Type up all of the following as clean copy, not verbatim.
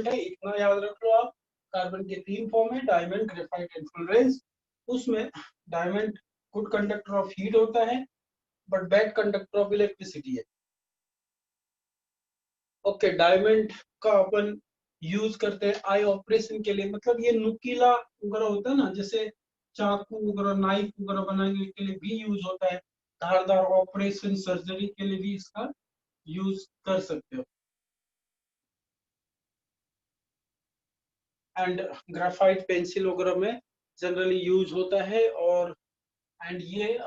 Element है, इतना याद रख लो आप। कार्बन के 3 फॉर्म है, डायमंड, ग्रेफाइट एंड फुलरेंस। उसमें diamond good conductor of heat होता है but bad conductor of electricity है। ओके, डायमंड का अपन यूज करते हैं आई ऑपरेशन के लिए, मतलब ये नुकीला वगैरह होता है ना, जैसे चाकू वगैरह, नाइफ वगैरह बनाने के लिए भी यूज होता है। धारदार ऑपरेशन, सर्जरी के लिए भी इसका यूज कर सकते हो। एंड ग्राफाइट पेंसिल वगैरह में जनरली यूज होता है। और एंड ये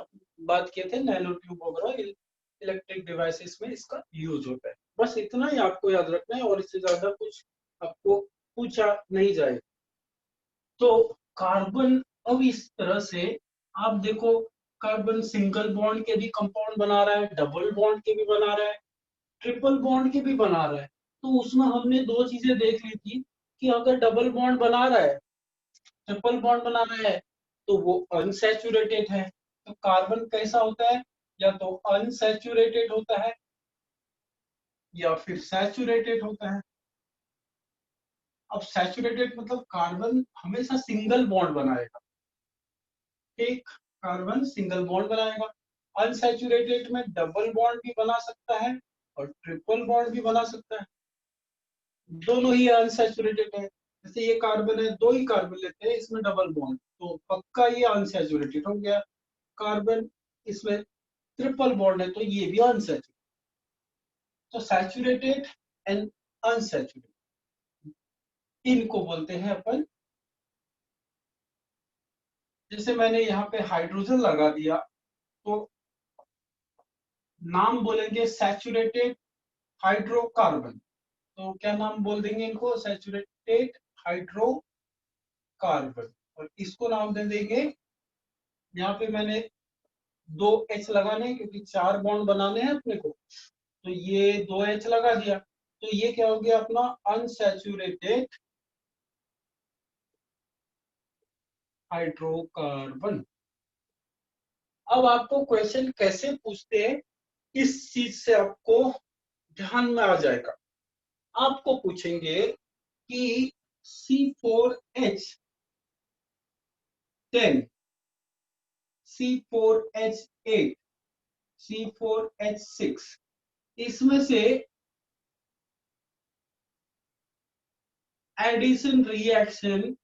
बात किए थे नैनो ट्यूब वगैरह इलेक्ट्रिक डिवाइसेस में इसका यूज होता है। बस इतना ही आपको याद रखना है और इससे ज्यादा कुछ आपको पूछा नहीं जाए। तो कार्बन अब इस तरह से आप देखो, कार्बन सिंगल बॉन्ड के भी कंपाउंड बना रहा है, डबल बॉन्ड के भी बना रहा है, ट्रिपल बॉन्ड के भी बना रहा है। तो उसमें हमने दो चीजें देख ली थी कि अगर डबल बॉन्ड बना रहा है, ट्रिपल बॉन्ड बना रहा है, तो वो अनसैचुरेटेड है। तो कार्बन कैसा होता है, या तो अनसैचुरेटेड होता है या फिर सैचुरेटेड होता है। अब सैचुरेटेड मतलब कार्बन हमेशा सिंगल बॉन्ड बनाएगा, एक कार्बन सिंगल बॉन्ड बनाएगा। अनसैचुरेटेड में डबल बॉन्ड भी बना सकता है और ट्रिपल बॉन्ड भी बना सकता है, दोनों ही अनसैचुरेटेड है। जैसे ये कार्बन है, दो ही कार्बन लेते हैं, इसमें डबल बॉन्ड, तो पक्का ये अनसैचुरेटेड हो गया। कार्बन इसमें ट्रिपल बॉन्ड है तो ये भी अनसैचुरेटेड। तो सैचुरेटेड एंड अनसैचुरेटेड, इनको बोलते हैं अपन, जैसे मैंने यहाँ पे हाइड्रोजन लगा दिया तो नाम बोलेंगे सैचुरेटेड हाइड्रोकार्बन। तो क्या नाम बोल देंगे इनको, सैचुरेटेड हाइड्रोकार्बन। और इसको नाम दे देंगे, यहाँ पे मैंने 2H लगाने हैं क्योंकि 4 बॉन्ड बनाने हैं अपने को, तो ये 2H लगा दिया, तो ये क्या हो गया अपना अनसैचुरेटेड हाइड्रोकार्बन। अब आपको क्वेश्चन कैसे पूछते हैं, इस चीज से आपको ध्यान में आ जाएगा। आपको पूछेंगे कि C4H10, C4H8, C4H6, इसमें से एडिशन रिएक्शन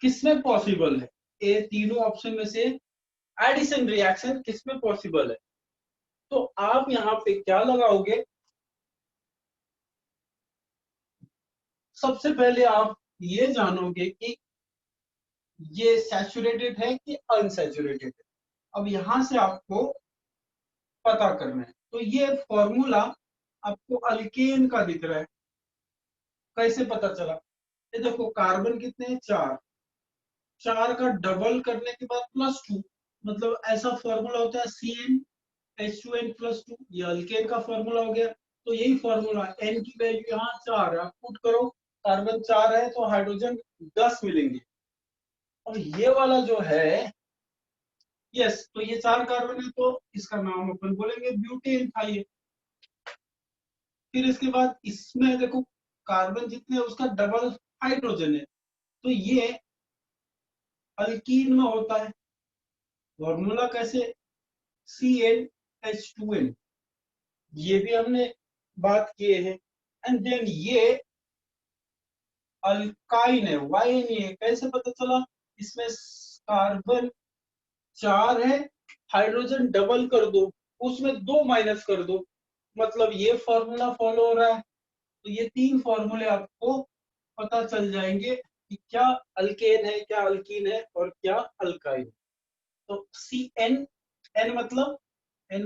किसमें पॉसिबल है। ये तीनों ऑप्शन में से एडिशन रिएक्शन किसमें पॉसिबल है। तो आप यहाँ पे क्या लगाओगे, सबसे पहले आप ये जानोगे कि ये सैचुरेटेड है कि अनसैचुरेटेड है। अब यहां से आपको पता करना है। तो ये फॉर्मूला आपको अल्केन का दिख रहा है, कैसे पता चला, ये देखो कार्बन कितने हैं, 4, 4 का डबल करने के बाद +2, मतलब ऐसा फॉर्मूला होता है CnH2n+2, ये अल्केन का फॉर्मूला हो गया। तो यही फॉर्मूला, n की वैल्यू यहाँ 4 है, पुट करो, कार्बन 4 है तो हाइड्रोजन 10 मिलेंगे। और ये वाला जो है, यस, तो ये 4 कार्बन है तो इसका नाम अपन बोलेंगे ब्यूटेन था ये। फिर इसके बाद इसमें देखो कार्बन जितने उसका डबल हाइड्रोजन है, तो ये अल्कीन में होता है। फॉर्मूला कैसे, CnH2n, ये भी हमने बात किए हैं। एंड देन ये अल्काइन है, वाइन है, कैसे पता चला, इसमें कार्बन 4 है, हाइड्रोजन डबल कर दो, उसमें 2 माइनस कर दो, मतलब ये फॉर्मूला फॉलो हो रहा है। तो ये 3 फॉर्मूले आपको पता चल जाएंगे कि क्या अल्केन है, क्या अल्कीन है और क्या अल्काइन। तो CN, एन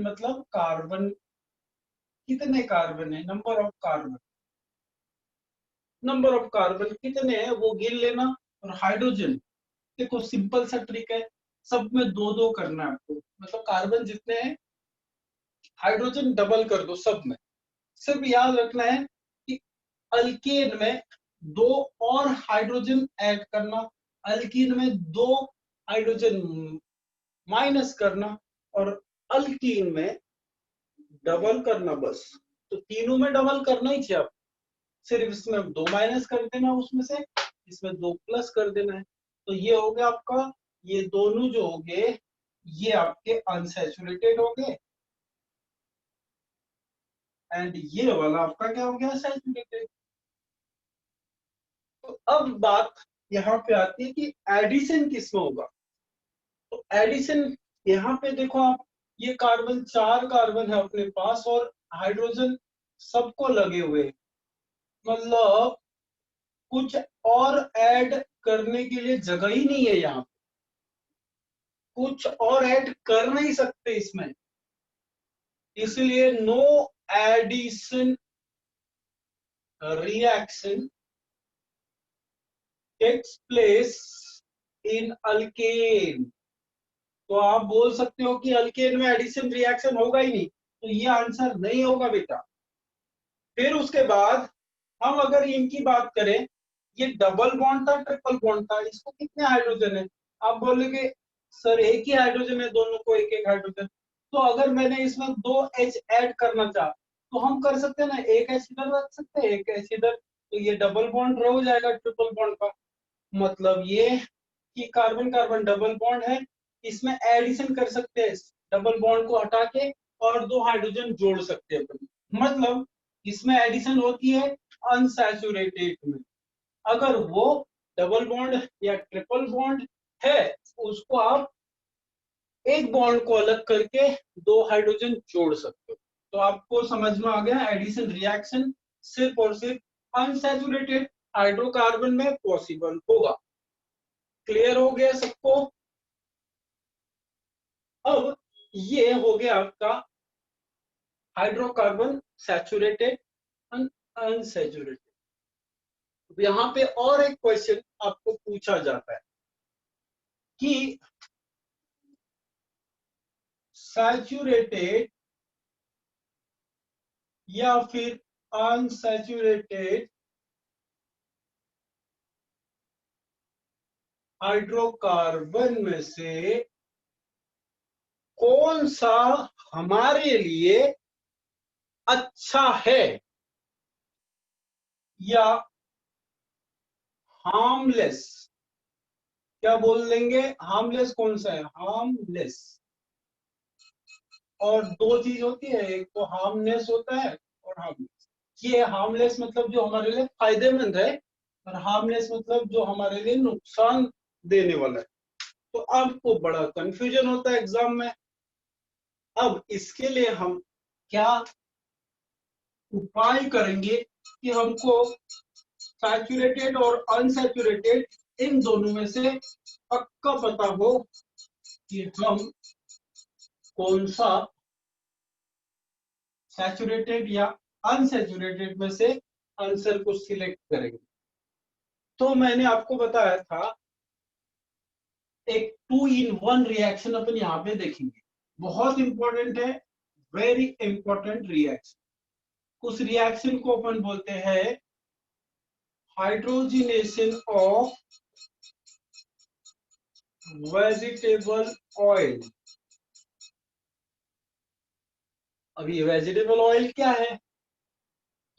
मतलब कार्बन, कितने कार्बन है, number of carbon, number of carbon कितने हैं वो गिन लेना। और हाइड्रोजन, देखो सिंपल सा ट्रिक है, सब में 2-2 करना है आपको, मतलब कार्बन जितने हैं हाइड्रोजन डबल कर दो सब में। सिर्फ याद रखना है कि अल्केन में 2 और हाइड्रोजन ऐड करना, अल्कीन में 2 हाइड्रोजन माइनस करना, और अल्कीन में डबल करना बस। तो तीनों में डबल करना ही चाहिए आप, सिर्फ इसमें 2 माइनस कर देना, उसमें से इसमें 2 प्लस कर देना है। तो ये हो गया आपका, ये दोनों जो हो गए ये आपके अनसैचुरेटेड हो गए, एंड ये वाला आपका क्या हो गया, सैचुरेटेड। तो अब बात यहाँ पे आती है कि एडिशन किसमें होगा। तो एडिशन यहाँ पे देखो आप, ये कार्बन 4 कार्बन है अपने पास और हाइड्रोजन सबको लगे हुए, मतलब कुछ और ऐड करने के लिए जगह ही नहीं है यहाँ, कुछ और ऐड कर नहीं सकते इसमें, इसलिए no addition reaction takes place in alkane. तो आप बोल सकते हो कि अल्केन में एडिशन रिएक्शन होगा ही नहीं, तो ये आंसर नहीं होगा बेटा। फिर उसके बाद हम अगर इनकी बात करें, ये डबल बॉन्ड था ट्रिपल बॉन्ड था, इसको कितने हाइड्रोजन है, आप बोलोगे सर एक ही हाइड्रोजन है, दोनों को एक एक हाइड्रोजन। तो अगर मैंने इसमें 2 H ऐड करना चाहा तो हम कर सकते हैं ना, एक H इधर रख सकते हैं, एक H इधर, तो ये डबल बॉन्ड हो जाएगा ट्रिपल बॉन्ड का। मतलब ये कि कार्बन कार्बन डबल बॉन्ड है, इसमें एडिशन कर सकते हैं, डबल बॉन्ड को हटा के और 2 हाइड्रोजन जोड़ सकते हैं अपन। मतलब इसमें एडिशन होती है अनसैचुरेटेड में। अगर वो डबल बॉन्ड या ट्रिपल बॉन्ड है, उसको आप एक बॉन्ड को अलग करके 2 हाइड्रोजन जोड़ सकते हो। तो आपको समझ में आ गया, एडिशन रिएक्शन सिर्फ और सिर्फ अनसैचुरेटेड हाइड्रोकार्बन में पॉसिबल होगा। क्लियर हो गया सबको। अब ये हो गया आपका हाइड्रोकार्बन सैचुरेटेड, अनसैचुरेटेड। यहाँ पे और एक क्वेश्चन आपको पूछा जाता है कि सैचुरेटेड या फिर अनसैचुरेटेड हाइड्रोकार्बन में से कौन सा हमारे लिए अच्छा है या हार्मलेस। क्या बोल देंगे, हार्मलेस कौन सा है, हार्मलेस। और 2 चीज होती है, एक तो हार्मनेस होता है और हार्मलेस। ये हार्मलेस मतलब जो हमारे लिए फायदेमंद है, और हार्मलेस मतलब जो हमारे लिए नुकसान देने वाला है। तो आपको बड़ा कंफ्यूजन होता है एग्जाम में। अब इसके लिए हम क्या उपाय करेंगे कि हमको सैचुरेटेड और अनसैचुरेटेड इन दोनों में से पक्का पता हो कि हम कौन सा सैचुरेटेड या अनसैचुरेटेड में से आंसर को सिलेक्ट करेंगे। तो मैंने आपको बताया था एक 2 in 1 रिएक्शन अपन यहाँ पे देखेंगे, बहुत इंपॉर्टेंट है, वेरी इंपॉर्टेंट रिएक्शन। उस रिएक्शन को अपन बोलते हैं हाइड्रोजिनेशन ऑफ वेजिटेबल ऑयल। अब ये वेजिटेबल ऑयल क्या है,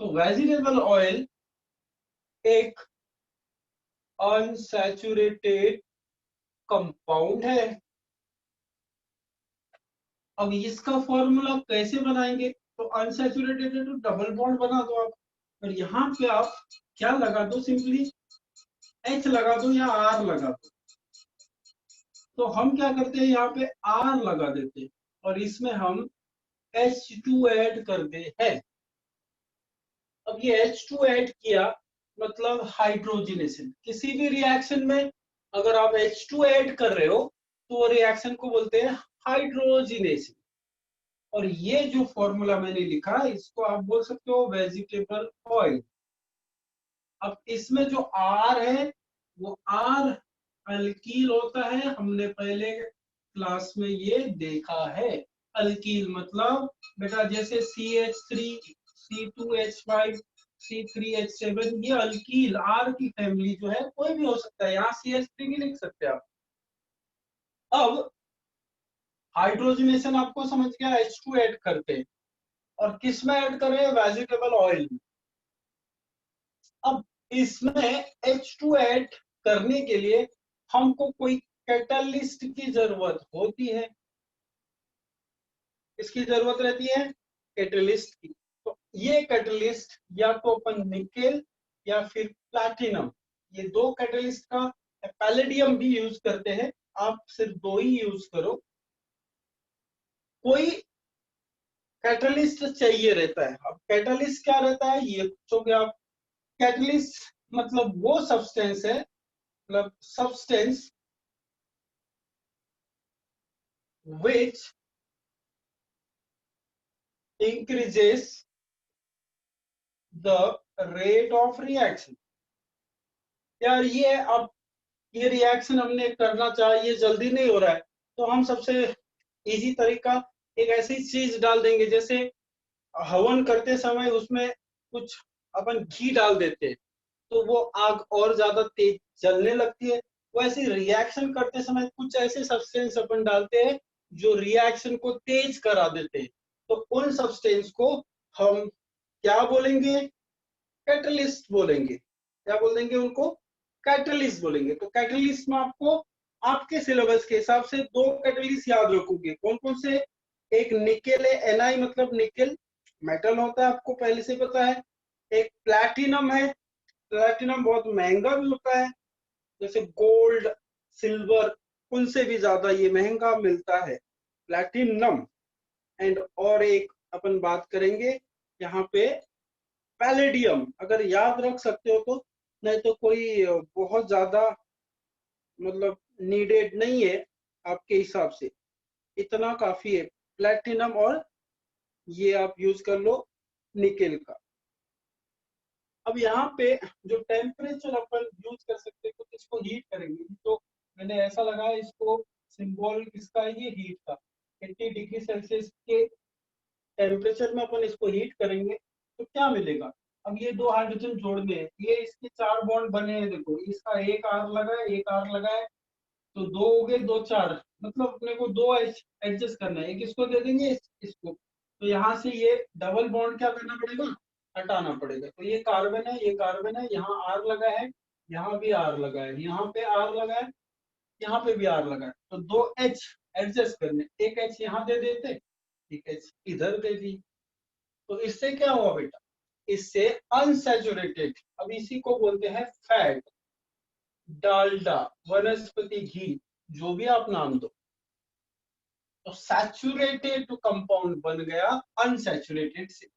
तो वेजिटेबल ऑयल एक अनसैचुरेटेड कंपाउंड है। अब इसका फॉर्मूला कैसे बनाएंगे, तो अनसैचुरेटेड है तो डबल बॉन्ड बना दो आप, और यहाँ पे आप क्या लगा दो, सिंपली H लगा दो या R लगा दो। तो हम क्या करते हैं, यहाँ पे R लगा देते हैं और इसमें हम H2 ऐड करते हैं। अब ये H2 ऐड किया मतलब हाइड्रोजिनेशन। किसी भी रिएक्शन में अगर आप H2 ऐड कर रहे हो तो वो रिएक्शन को बोलते हैं हाइड्रोजिनेशन। और ये जो फॉर्मूला मैंने लिखा इसको आप बोल सकते हो वेजिटेबल ऑयल। अब इसमें जो R है वो R अल्कील होता है, हमने पहले क्लास में ये देखा है। अल्कील मतलब बेटा जैसे CH3, C2H5, C3H7, ये अल्कील R की फैमिली जो है कोई भी हो सकता है, यहाँ CH3 भी लिख सकते हैं आप। अब हाइड्रोजनेशन आपको समझ गया, H2 ऐड करते हैं और किस में ऐड करें, वेजिटेबल ऑयल में। अब इसमें H2 ऐड करने के लिए हमको कोई कैटलिस्ट की जरूरत होती है। किसकी जरूरत रहती है? कैटलिस्ट की। तो ये कैटलिस्ट या तो अपन निकेल या फिर प्लैटिनम, ये दो कैटलिस्ट का, पैलेडियम भी यूज करते हैं, आप सिर्फ दो ही यूज करो। कोई कैटलिस्ट चाहिए रहता है। अब कैटलिस्ट क्या रहता है ये पूछोगे आप। कैटलिस्ट मतलब वो सब्सटेंस है, मतलब substance which increases the rate of reaction। यार ये अब ये रिएक्शन हमने करना चाहिए, ये जल्दी नहीं हो रहा है, तो हम सबसे इजी तरीका एक ऐसी चीज डाल देंगे, जैसे हवन करते समय उसमें कुछ अपन घी डाल देते हैं तो वो आग और ज्यादा तेज जलने लगती है। वैसे रिएक्शन करते समय कुछ ऐसे सब्सटेंस अपन डालते हैं जो रिएक्शन को तेज करा देते हैं, तो उन सब्सटेंस को हम क्या बोलेंगे? कैटलिस्ट बोलेंगे। क्या बोल देंगे उनको? कैटलिस्ट बोलेंगे। तो कैटलिस्ट में आपको आपके सिलेबस के हिसाब से दो कैटलिस्ट याद रखोगे। कौन कौन से? एक निकेल है, Ni मतलब निकेल मेटल होता है, आपको पहले से पता है। एक प्लैटिनम है, प्लैटिनम बहुत महंगा भी होता है, जैसे गोल्ड सिल्वर उनसे भी ज्यादा ये महंगा मिलता है प्लैटिनम। एंड और एक अपन बात करेंगे यहाँ पे पैलेडियम। अगर याद रख सकते हो तो, नहीं तो कोई बहुत ज्यादा मतलब नीडेड नहीं है आपके हिसाब से, इतना काफी है प्लैटिनम। और ये आप यूज कर लो निकेल का। अब यहाँ पे जो टेम्परेचर अपन यूज कर सकते हैं, तो इसको हीट करेंगे, तो मैंने ऐसा लगाया इसको, सिंबल किसका है? ये हीट का। 80 डिग्री सेल्सियस के टेम्परेचर में अपन इसको हीट करेंगे तो क्या मिलेगा? अब ये दो हाइड्रोजन जोड़ने हैं, ये इसके 4 बॉन्ड बने हैं, देखो इसका एक आर लगा है, एक आर लगा है, तो दो हो गए, दो चार, मतलब अपने को दो एडजस्ट करना है, एक इसको दे देंगे इसको, तो यहाँ से ये डबल बॉन्ड क्या करना पड़ेगा? हटाना पड़ेगा। तो ये कार्बन है, ये कार्बन है, यहाँ आर लगा है, यहाँ भी आर लगा है, यहाँ पे आर लगा है, यहाँ पे भी आर लगा है, तो दो एच एडजस्ट करने, एक एच यहाँ दे देते, एक एच इधर दे दी। तो इससे क्या हुआ बेटा? इससे अनसैचुरेटेड, अब इसी को बोलते हैं फैट, डालडा, वनस्पति घी, जो भी आप नाम दो, तो सैचुरेटेड कंपाउंड बन गया अनसैचुरेटेड से।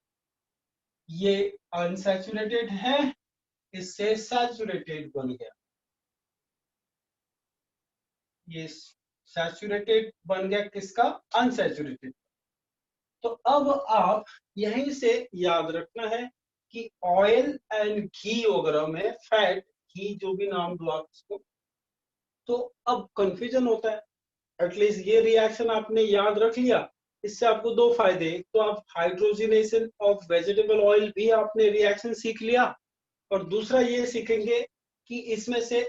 ये अनसैचुरेटेड है, इससे सैचुरेटेड बन गया, ये सैचुरेटेड बन गया किसका? अनसैचुरेटेड। तो अब आप यहीं से याद रखना है कि ऑयल एंड घी वगैरह में फैट, घी जो भी नाम दो आप इसको, तो अब कंफ्यूजन होता है। एटलीस्ट ये रिएक्शन आपने याद रख लिया, इससे आपको दो फायदे, एक तो आप हाइड्रोजिनेशन ऑफ वेजिटेबल ऑयल भी आपने रिएक्शन सीख लिया, और दूसरा ये सीखेंगे कि इसमें से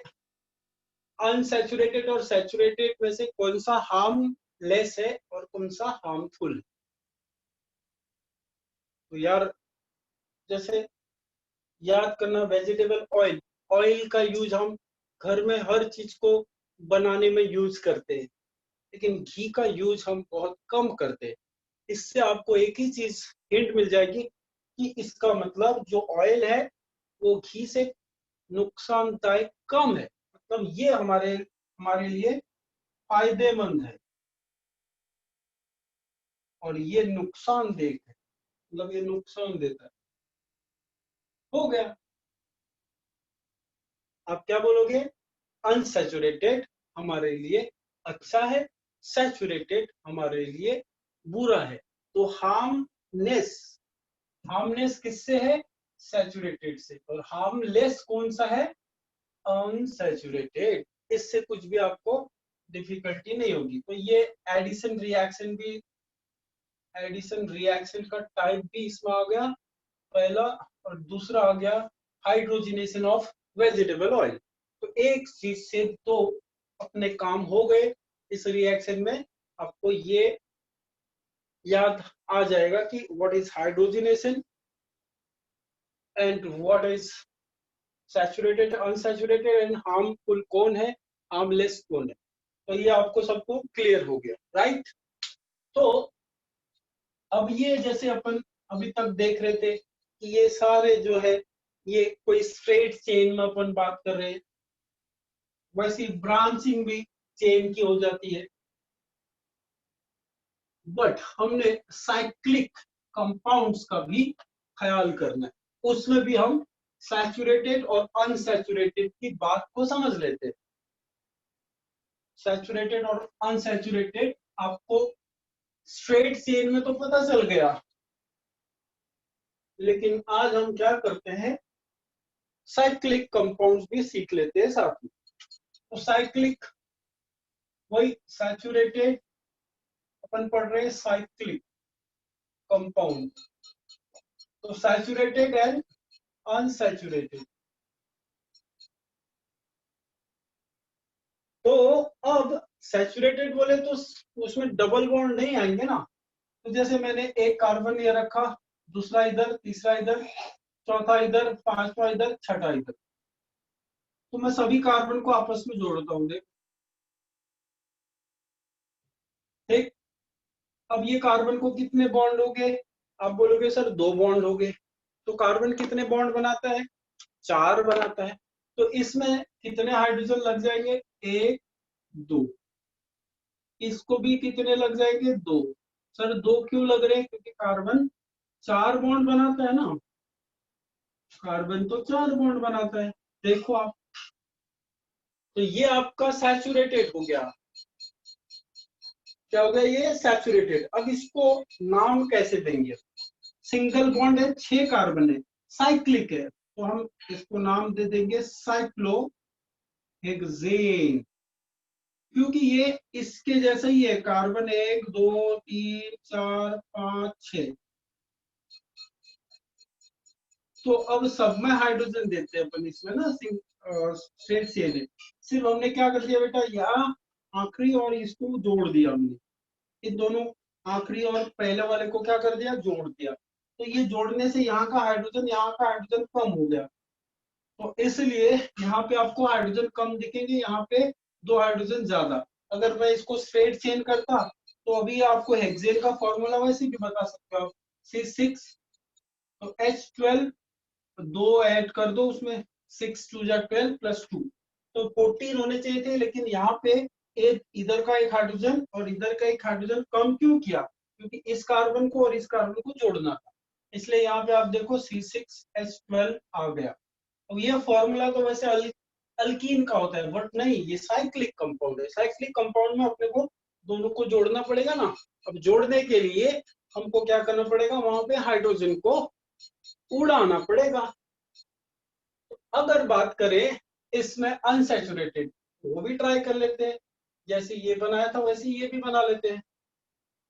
अनसैचुरेटेड और सैचुरेटेड में से कौन सा हार्मलेस है और कौन सा हार्मफुल है। तो यार जैसे याद करना, वेजिटेबल ऑयल, ऑयल का यूज हम घर में हर चीज को बनाने में यूज करते हैं, लेकिन घी का यूज हम बहुत कम करते हैं। इससे आपको एक ही चीज हिंट मिल जाएगी कि इसका मतलब जो ऑयल है वो घी से नुकसानदायक कम है, मतलब ये हमारे हमारे लिए फायदेमंद है, और ये नुकसानदेह है, मतलब ये नुकसान देता है। हो गया। आप क्या बोलोगे? अनसैचुरेटेड हमारे लिए अच्छा है, सैचुरेटेड हमारे लिए बुरा है। तो हार्मनेस, हार्मनेस किससे है? सैचुरेटेड से। और हार्मलेस कौन सा है? अनसैचुरेटेड। इससे कुछ भी आपको डिफिकल्टी नहीं होगी। तो ये एडिशन रिएक्शन भी, एडिशन रिएक्शन का टाइप भी इसमें आ गया पहला, और दूसरा आ गया हाइड्रोजिनेशन ऑफ वेजिटेबल ऑयल। तो एक चीज से दो अपने काम हो गए इस रिएक्शन में। आपको ये याद आ जाएगा कि what is hydrogenation and what is saturated, unsaturated and harmful कौन है, हार्मलेस कौन है। तो ये आपको सबको क्लियर हो गया, राइट। तो अब ये जैसे अपन अभी तक देख रहे थे कि ये सारे जो है ये कोई स्ट्रेट चेन में अपन बात कर रहे हैं, वैसी ब्रांचिंग भी चेन की हो जाती है। बट हमने साइक्लिक कंपाउंड्स का भी ख्याल करना है, उसमें भी हम सैचुरेटेड और अनसैचुरेटेड की बात को समझ लेते हैं। सैचुरेटेड और अनसैचुरेटेड आपको स्ट्रेट चेन में तो पता चल गया, लेकिन आज हम क्या करते हैं, साइक्लिक कंपाउंड्स भी सीख लेते हैं साथ में। तो साइक्लिक वही सैचुरेटेड अपन पढ़ रहे हैं साइक्लिक कंपाउंड, तो सैचुरेटेड एंड अनसैचुरेटेड। तो अब सैचुरेटेड बोले तो उसमें डबल बॉन्ड नहीं आएंगे ना। तो जैसे मैंने एक कार्बन ये रखा, दूसरा इधर, तीसरा इधर, चौथा इधर, पांचवा इधर, छठा इधर, तो मैं सभी कार्बन को आपस में जोड़ता हूँ, ठीक। अब ये कार्बन को कितने बॉन्ड हो गए, आप बोलोगे सर 2 बॉन्ड हो गए। तो कार्बन कितने बॉन्ड बनाता है, 4 बनाता है। तो इसमें कितने हाइड्रोजन लग जाएंगे, 1 2। इसको भी कितने लग जाएंगे, 2। सर 2 क्यों लग रहे हैं, क्योंकि कार्बन 4 बॉन्ड बनाता है ना, कार्बन तो 4 बॉन्ड बनाता है, देखो आप। तो ये आपका सैचुरेटेड हो गया, क्या हो गया, ये सैचुरेटेड। अब इसको नाम कैसे देंगे, सिंगल बॉन्ड है, 6 कार्बन है, साइक्लिक है, तो हम इसको नाम दे देंगे साइक्लोहेक्सेन, क्योंकि ये इसके जैसा ही है, कार्बन 1 2 3 4 5 6। तो अब सब में हाइड्रोजन देते हैं अपन इसमें ना, स्ट्रेट चेन है। सिर्फ हमने क्या कर दिया बेटा, यहाँ आखिरी और इसको जोड़ दिया हमने, इन दोनों आखिरी और पहले वाले को क्या कर दिया, जोड़ दिया। तो ये जोड़ने से यहाँ का हाइड्रोजन कम हो गया, तो इसलिए यहाँ पे आपको हाइड्रोजन कम दिखेंगे, यहाँ पे 2 हाइड्रोजन ज्यादा। अगर मैं इसको स्ट्रेट चेन करता तो अभी आपको हेक्सेन का फॉर्मूला वैसे भी बता सकते हो आप, C6, तो H12, 2 ऐड कर दो उसमें, 6 2 जा 12 प्लस 2, तो 14 होने चाहिए थे, लेकिन यहाँ पे एक इधर का एक हाइड्रोजन और इधर का एक हाइड्रोजन कम क्यों किया, क्योंकि इस कार्बन को और इस कार्बन को जोड़ना था, इसलिए यहाँ पे आप देखो C6H12 आ गया। अब ये फॉर्मूला तो वैसे अल्कीन का होता है, बट नहीं, ये साइक्लिक कंपाउंड है। साइक्लिक कंपाउंड में अपने को दोनों को जोड़ना पड़ेगा ना। अब जोड़ने के लिए हमको क्या करना पड़ेगा, वहां पे हाइड्रोजन को उड़ाना पड़ेगा। अगर बात करें इसमें अनसैचुरेटेड, वो भी ट्राई कर लेते हैं, जैसे ये बनाया था वैसे ये भी बना लेते हैं।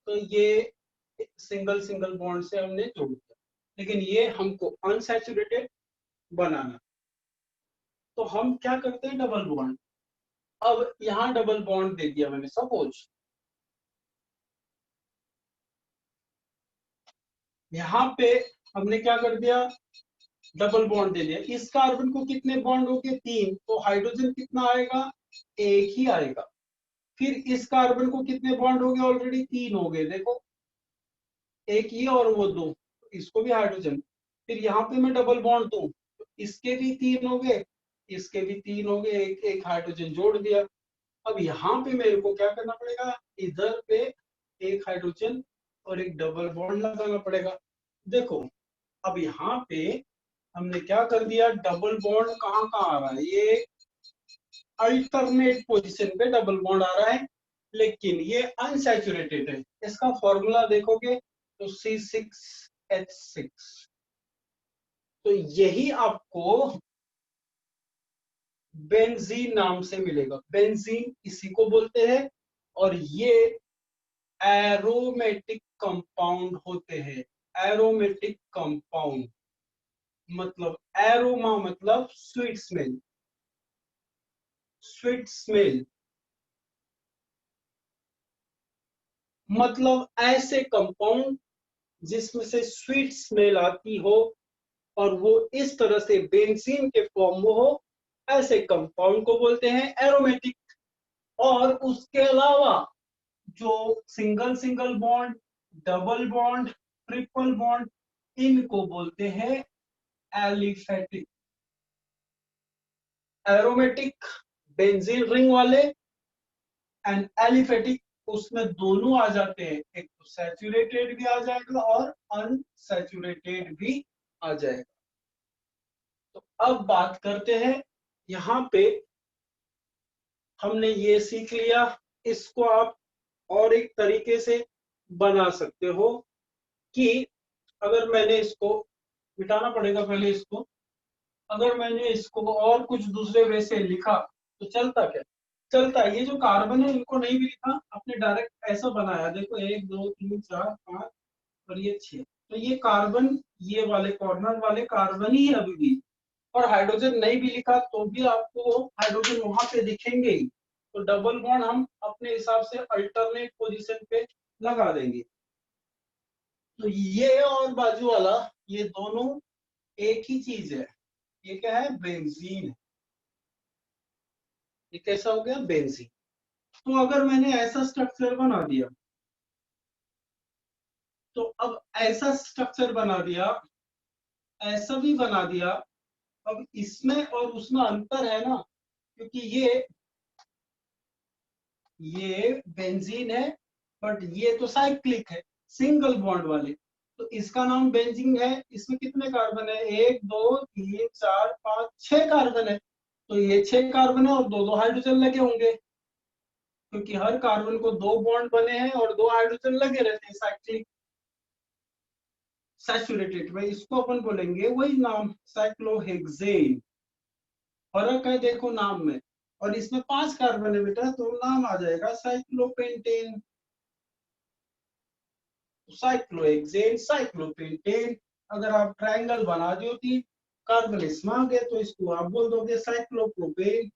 तो ये सिंगल सिंगल बॉन्ड से हमने जोड़ दिया, लेकिन ये हमको अनसैचुरेटेड बनाना, तो हम क्या करते हैं, डबल बॉन्ड। अब यहाँ डबल बॉन्ड दे दिया मैंने, सपोज यहाँ पे हमने क्या कर दिया, डबल बॉन्ड दे दिया। इस कार्बन को कितने बॉन्ड हो गए, 3, तो हाइड्रोजन कितना आएगा, 1 ही आएगा। फिर इस कार्बन को कितने बॉन्ड हो गए, ऑलरेडी 3 हो गए, देखो, एक ये और वो 2, इसको भी हाइड्रोजन। फिर यहाँ पे मैं डबल बॉन्ड दूं तो इसके भी 3 हो गए, इसके भी 3 हो गए, एक एक हाइड्रोजन जोड़ दिया। अब यहाँ पे मेरे को क्या करना पड़ेगा, इधर पे एक हाइड्रोजन और एक डबल बॉन्ड लगाना पड़ेगा। देखो अब यहाँ पे हमने क्या कर दिया, डबल बॉन्ड कहाँ कहाँ आ रहा है, ये अल्टरनेट पोजीशन पे डबल बॉन्ड आ रहा है, लेकिन ये अनसैचुरेटेड है। इसका फॉर्मूला देखोगे तो C6H6, तो यही आपको बेंजीन नाम से मिलेगा। बेंजीन इसी को बोलते हैं, और ये एरोमेटिक कंपाउंड होते हैं। एरोमेटिक कंपाउंड मतलब एरोमा मतलब स्वीट स्मेल, स्वीट स्मेल मतलब ऐसे कंपाउंड जिसमें से स्वीट स्मेल आती हो, और वो इस तरह से बेंजीन के फॉर्म में हो, ऐसे कंपाउंड को बोलते हैं एरोमेटिक। और उसके अलावा जो single single bond, double bond, triple bond, इनको बोलते हैं एलिफेटिक। एरोमेटिक बेंजीन रिंग वाले एंड एलिफेटिक, उसमें दोनों आ जाते हैं, एक तो सैचुरेटेड भी आ जाएगा और अनसैचुरेटेड भी आ जाएगा। तो अब बात करते हैं, यहाँ पे हमने ये सीख लिया, इसको आप और एक तरीके से बना सकते हो कि अगर मैंने इसको मिटाना पड़ेगा पहले इसको, अगर मैंने इसको और कुछ दूसरे वे से लिखा तो चलता क्या? चलता है। ये जो कार्बन है इनको नहीं भी लिखा, आपने डायरेक्ट ऐसा बनाया, देखो 1 2 3 4 5 और ये 6, तो ये कार्बन, ये वाले कॉर्नर वाले कार्बन ही है अभी भी। और हाइड्रोजन नहीं भी लिखा तो भी आपको हाइड्रोजन वहां पे दिखेंगे ही। तो डबल बॉन्ड हम अपने हिसाब से अल्टरनेट पोजीशन पे लगा देंगे। तो ये और बाजू वाला, ये दोनों एक ही चीज है। ये क्या है? बेंजीन है। ये कैसा हो गया? बेंजीन। तो अगर मैंने ऐसा स्ट्रक्चर बना दिया, तो अब ऐसा स्ट्रक्चर बना दिया, ऐसा भी बना दिया, अब इसमें और उसमें अंतर है ना, क्योंकि ये बेंजीन है, बट ये तो साइक्लिक है, सिंगल बॉन्ड वाले। तो इसका नाम बेंजीन है। इसमें कितने कार्बन है? 1 2 3 4 5 6 कार्बन है। तो ये 6 कार्बन है और दो दो हाइड्रोजन लगे होंगे, क्योंकि हर कार्बन को 2 बॉन्ड बने हैं और 2 हाइड्रोजन लगे रहते हैं साइक्लिक। सैचुरेटेड में इसको अपन बोलेंगे वही नाम, साइक्लोहेक्सेन। फर्क है देखो नाम में। और इसमें 5 कार्बन है बेटा, तो नाम आ जाएगा साइक्लोपेंटेन। Cyclohexane, cyclopentane. अगर आप ट्रायंगल बना दी होती, कार्बन इसमें आ गए, तो इसको आप बोल दोगे साइक्लोप्रोपेन।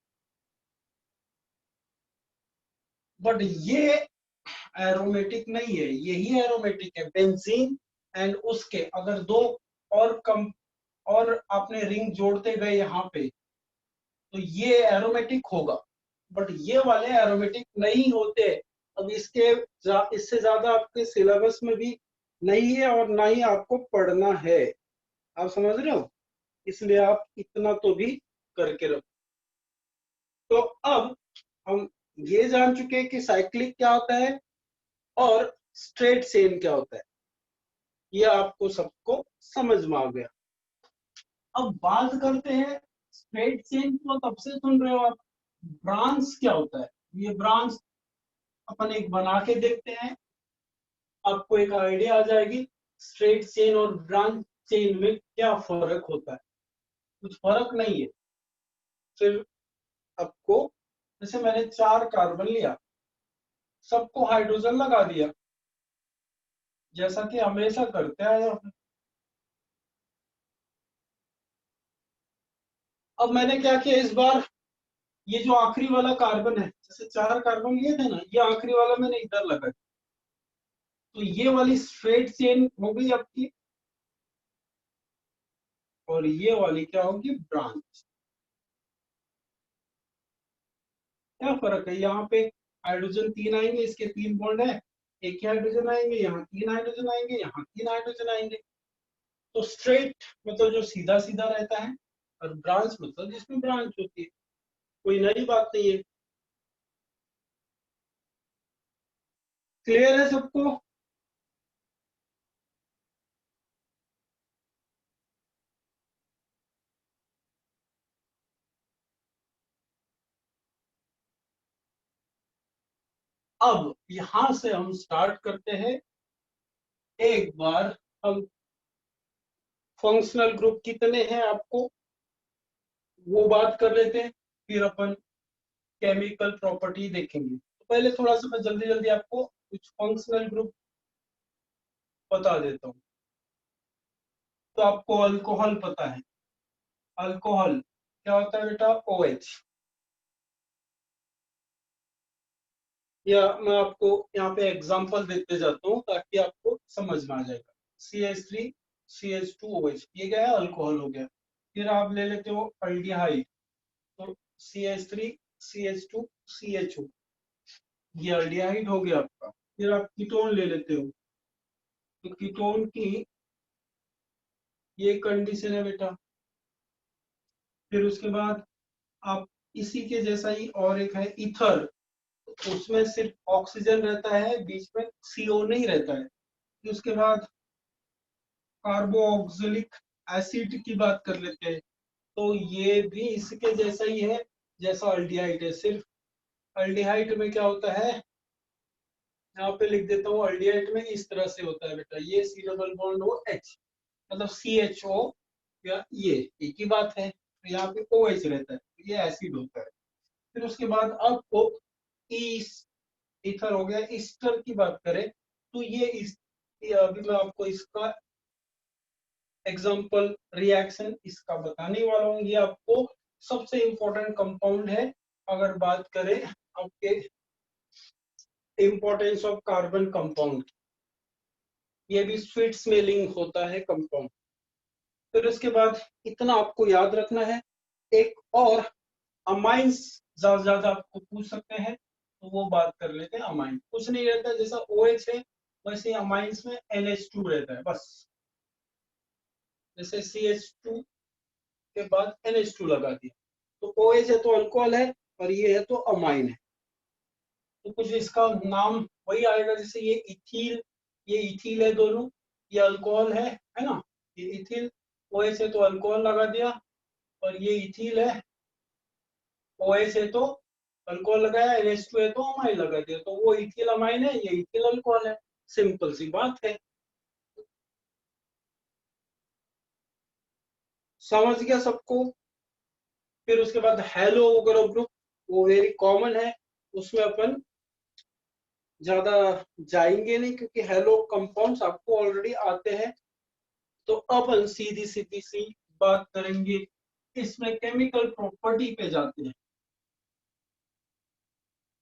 बट ये एरोमेटिक नहीं है, यही एरोमेटिक है बेंजीन। एंड उसके अगर दो और कम और आपने रिंग जोड़ते गए यहाँ पे, तो ये एरोमेटिक होगा। बट ये वाले एरोमेटिक नहीं होते। अब इससे ज्यादा आपके सिलेबस में भी नहीं है और ना ही आपको पढ़ना है। आप समझ रहे हो? इसलिए आप इतना तो भी करके रखो। तो अब हम ये जान चुके हैं कि साइक्लिक क्या होता है और स्ट्रेट चेन क्या होता है। ये आपको सबको समझ में आ गया। अब बात करते हैं स्ट्रेट चेन को, तब से सुन रहे हो आप। ब्रांच क्या होता है? ये ब्रांच अपन एक बना के देखते हैं, आपको एक आइडिया आ जाएगी स्ट्रेट चेन और ब्रांच चेन में क्या फर्क होता है। कुछ फर्क नहीं है। फिर आपको, जैसे मैंने 4 कार्बन लिया, सबको हाइड्रोजन लगा दिया, जैसा कि हमेशा करते आए हैं। अब मैंने क्या किया इस बार, ये जो आखिरी वाला कार्बन है, जैसे 4 कार्बन लिए थे ना, ये आखिरी वाला मैंने इधर लगा। तो ये वाली स्ट्रेट चेन हो गई आपकी, और ये वाली क्या होगी? ब्रांच। क्या फर्क है? यहाँ पे हाइड्रोजन 3 आएंगे, इसके 3 बॉन्ड है, एक ही हाइड्रोजन आएंगे, यहाँ 3 हाइड्रोजन आएंगे, यहाँ 3 हाइड्रोजन आएंगे। तो स्ट्रेट मतलब जो सीधा सीधा रहता है, और ब्रांच मतलब जिसमें ब्रांच होती है। कोई नई बात नहीं है। क्लियर है सबको? अब यहां से हम स्टार्ट करते हैं। एक बार हम फंक्शनल ग्रुप कितने हैं आपको वो बात कर लेते हैं, फिर अपन केमिकल प्रॉपर्टी देखेंगे। तो पहले थोड़ा सा मैं जल्दी जल्दी आपको कुछ फंक्शनल ग्रुप बता देता हूँ। तो आपको अल्कोहल पता है। अल्कोहल क्या होता है बेटा? OH। या मैं आपको यहाँ पे एग्जांपल देते जाता हूँ ताकि आपको समझ में आ जाएगा। CH3 CH2OH, ये क्या है, अल्कोहल हो गया। फिर आप ले लेते हो अल्डिहाइड, तो CH3 CH2 CHO, ये अल्डिहाइड हो गया आपका। फिर आप कीटोन ले लेते हो, तो कीटोन की ये कंडीशन है बेटा। फिर उसके बाद आप इसी के जैसा ही और एक है ईथर, उसमें सिर्फ ऑक्सीजन रहता है, बीच में CO नहीं रहता है। फिर उसके बाद कार्बोक्सिलिक एसिड की बात कर लेते हैं, तो ये भी इसके जैसा ही है जैसा अल्डिहाइड है, सिर्फ अल्डिहाइड में क्या होता है, यहाँ पे लिख देता हूँ, अल्डिहाइड में इस तरह से होता है बेटा, ये C डबल बॉन्ड हो H, मतलब CHO, या ये एक ही बात है, तो यहाँ पे OH रहता है, तो ये एसिड होता है। फिर उसके बाद आपको ईथर हो गया। ईस्टर की बात करें तो ये अभी मैं आपको इसका एग्जाम्पल रिएक्शन इसका बताने वाला हूँ। ये आपको सबसे इंपॉर्टेंट कंपाउंड है अगर बात करें आपके इंपॉर्टेंस ऑफ कार्बन कंपाउंड। ये भी स्वीट स्मेलिंग होता है कंपाउंड। फिर उसके बाद इतना आपको याद रखना है। एक और अमाइंस ज्यादा आपको पूछ सकते हैं, तो वो बात कर लेते हैं। अमाइन कुछ नहीं रहता, जैसा OH है वैसे अमाइंस में NH2 रहता है बस। जैसे CH2 के बाद NH2 लगा दिया, तो OH है तो अल्कोहल है, और ये है तो अमाइन है, तो कुछ इसका नाम वही आएगा। जैसे ये इथील है दोनों, ये अल्कोहल है ना, ये इथील। OH है तो अल्कोहल लगा दिया, और ये इथील है, OH है तो अल्कोहल लगाया, NH2 है तो अमाइन लगा दिया, तो वो इथिल अमाइन है, ये इथिल अल्कोहल है। सिंपल सी बात है, समझ गया सबको। फिर उसके बाद हेलो ग्रुप, वो वेरी कॉमन है, उसमें अपन ज्यादा जाएंगे नहीं, क्योंकि हेलो कंपाउंड्स आपको ऑलरेडी आते हैं। तो अपन सीधी सीधी सी बात करेंगे, इसमें केमिकल प्रॉपर्टी पे जाते हैं।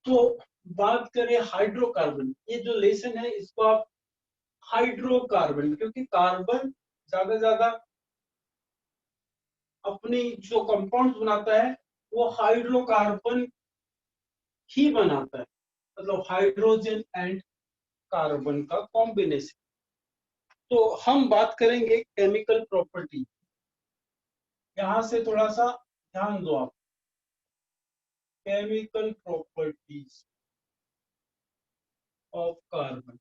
तो बात करें हाइड्रोकार्बन, ये जो लेसन है इसको आप हाइड्रोकार्बन, क्योंकि कार्बन ज्यादा अपनी जो कंपाउंड बनाता है वो हाइड्रोकार्बन ही बनाता है, मतलब हाइड्रोजन एंड कार्बन का कॉम्बिनेशन। तो हम बात करेंगे केमिकल प्रॉपर्टी। यहां से थोड़ा सा ध्यान दो आप, chemical properties of carbon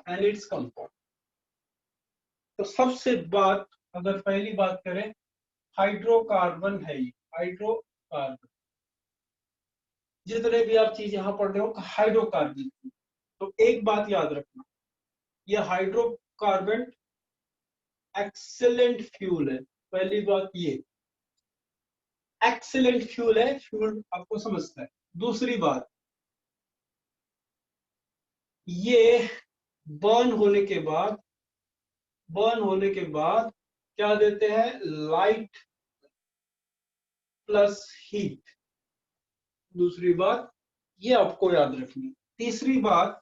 and its compound. तो सबसे बात, अगर पहली बात करें, हाइड्रोकार्बन है ये, हाइड्रोकार्बन जितने भी आप चीज यहाँ पढ़ रहे हो हाइड्रोकार्बन, तो एक बात याद रखना, ये हाइड्रोकार्बन एक्सेलेंट फ्यूल है। पहली बात ये एक्सेलेंट फ्यूल है, फ्यूल आपको समझता है। दूसरी बात, ये बर्न होने के बाद क्या देते हैं, लाइट प्लस हीट। दूसरी बात ये आपको याद रखनी। तीसरी बात,